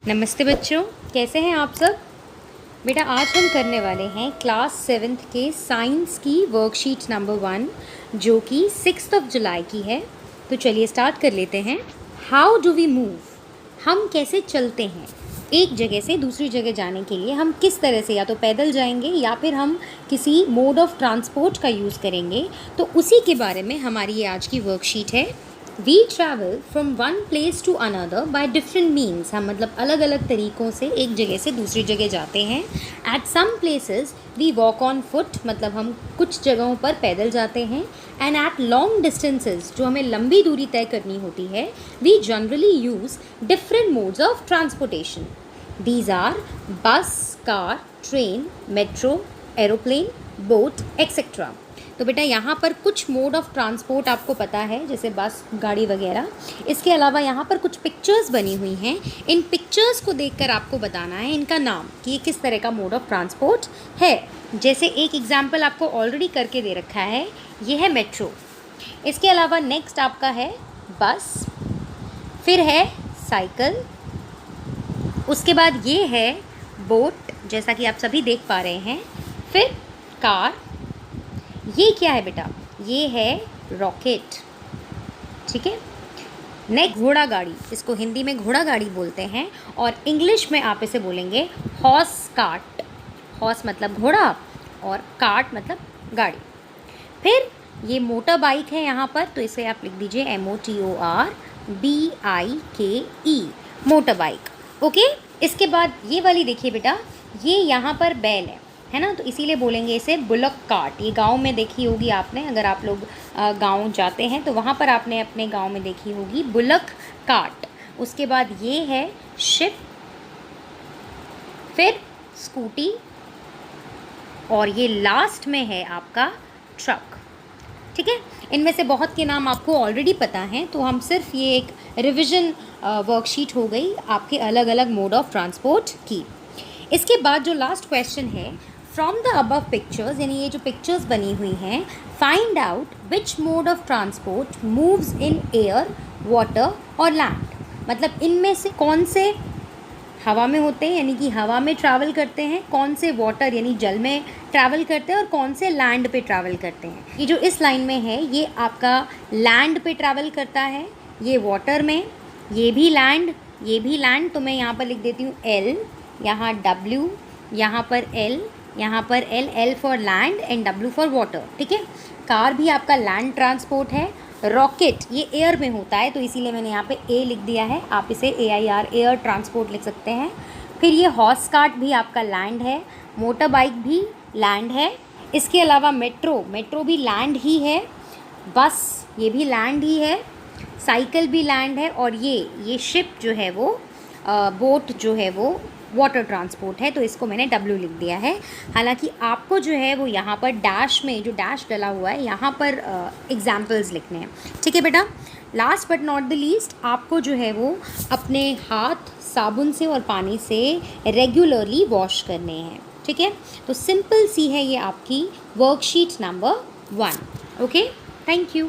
नमस्ते बच्चों, कैसे हैं आप सब। बेटा आज हम करने वाले हैं क्लास 7th के साइंस की वर्कशीट नंबर 1 जो कि 6 जुलाई की है। तो चलिए स्टार्ट कर लेते हैं। हाउ डू वी मूव, हम कैसे चलते हैं। एक जगह से दूसरी जगह जाने के लिए हम किस तरह से, या तो पैदल जाएंगे या फिर हम किसी मोड ऑफ ट्रांसपोर्ट का यूज़ करेंगे। तो उसी के बारे में हमारी ये आज की वर्कशीट है। We travel from one place to another by different means। हम मतलब अलग अलग तरीक़ों से एक जगह से दूसरी जगह जाते हैं। At some places we walk on foot, मतलब हम कुछ जगहों पर पैदल जाते हैं। And at long distances, जो हमें लंबी दूरी तय करनी होती है, we generally use different modes of transportation। These are bus, car, train, metro, aeroplane, boat, etc। तो बेटा यहाँ पर कुछ मोड ऑफ ट्रांसपोर्ट आपको पता है, जैसे बस, गाड़ी वगैरह। इसके अलावा यहाँ पर कुछ पिक्चर्स बनी हुई हैं। इन पिक्चर्स को देखकर आपको बताना है इनका नाम कि ये किस तरह का मोड ऑफ ट्रांसपोर्ट है। जैसे एक एग्जांपल आपको ऑलरेडी करके दे रखा है, ये है मेट्रो। इसके अलावा नेक्स्ट आपका है बस, फिर है साइकिल, उसके बाद ये है बोट जैसा कि आप सभी देख पा रहे हैं, फिर कार, ये क्या है बेटा, ये है रॉकेट। ठीक है। नेक्स्ट घोड़ा गाड़ी, इसको हिंदी में घोड़ा गाड़ी बोलते हैं और इंग्लिश में आप इसे बोलेंगे हॉर्स कार्ट। हॉर्स मतलब घोड़ा और कार्ट मतलब गाड़ी। फिर ये मोटर बाइक है यहाँ पर, तो इसे आप लिख दीजिए MOTORBIKE, मोटर बाइक। ओके। इसके बाद ये वाली देखिए बेटा, ये यहाँ पर बैल है ना, तो इसीलिए बोलेंगे इसे बुलक कार्ट। ये गांव में देखी होगी आपने, अगर आप लोग गांव जाते हैं तो वहाँ पर आपने अपने गांव में देखी होगी बुलक कार्ट। उसके बाद ये है शिप, फिर स्कूटी, और ये लास्ट में है आपका ट्रक। ठीक है। इनमें से बहुत के नाम आपको ऑलरेडी पता हैं, तो हम सिर्फ ये एक रिविज़न वर्कशीट हो गई आपके अलग अलग मोड ऑफ ट्रांसपोर्ट की। इसके बाद जो लास्ट क्वेश्चन है, फ्रॉम द अबव पिक्चर्स, यानी ये जो पिक्चर्स बनी हुई हैं, find out which mode of transport moves in air, water और लैंड। मतलब इनमें से कौन से हवा में होते हैं, यानी कि हवा में ट्रैवल करते हैं, कौन से वाटर यानी जल में ट्रैवल करते हैं, और कौन से लैंड पे ट्रैवल करते हैं। ये जो इस लाइन में है ये आपका लैंड पे ट्रैवल करता है, ये वाटर में, ये भी लैंड, ये भी लैंड। तो मैं यहाँ पर लिख देती हूँ L, यहाँ W, यहाँ पर L, यहाँ पर L for land and W for water. ठीक है। कार भी आपका लैंड ट्रांसपोर्ट है। रॉकेट ये एयर में होता है, तो इसीलिए मैंने यहाँ पे A लिख दिया है, आप इसे AIR, एयर ट्रांसपोर्ट लिख सकते हैं। फिर ये हॉर्स कार्ट भी आपका लैंड है, मोटर बाइक भी लैंड है। इसके अलावा मेट्रो भी लैंड ही है, बस ये भी लैंड ही है, साइकिल भी लैंड है, और ये शिप जो है वो बोट जो है वो वाटर ट्रांसपोर्ट है, तो इसको मैंने W लिख दिया है। हालांकि आपको जो है वो यहाँ पर डैश में, जो डैश डला हुआ है यहाँ पर एग्जाम्पल्स लिखने हैं। ठीक है बेटा। Last but not the least, आपको जो है वो अपने हाथ साबुन से और पानी से रेगुलरली वॉश करने हैं। ठीक है। तो सिंपल सी है ये आपकी worksheet number 1। Okay, thank you.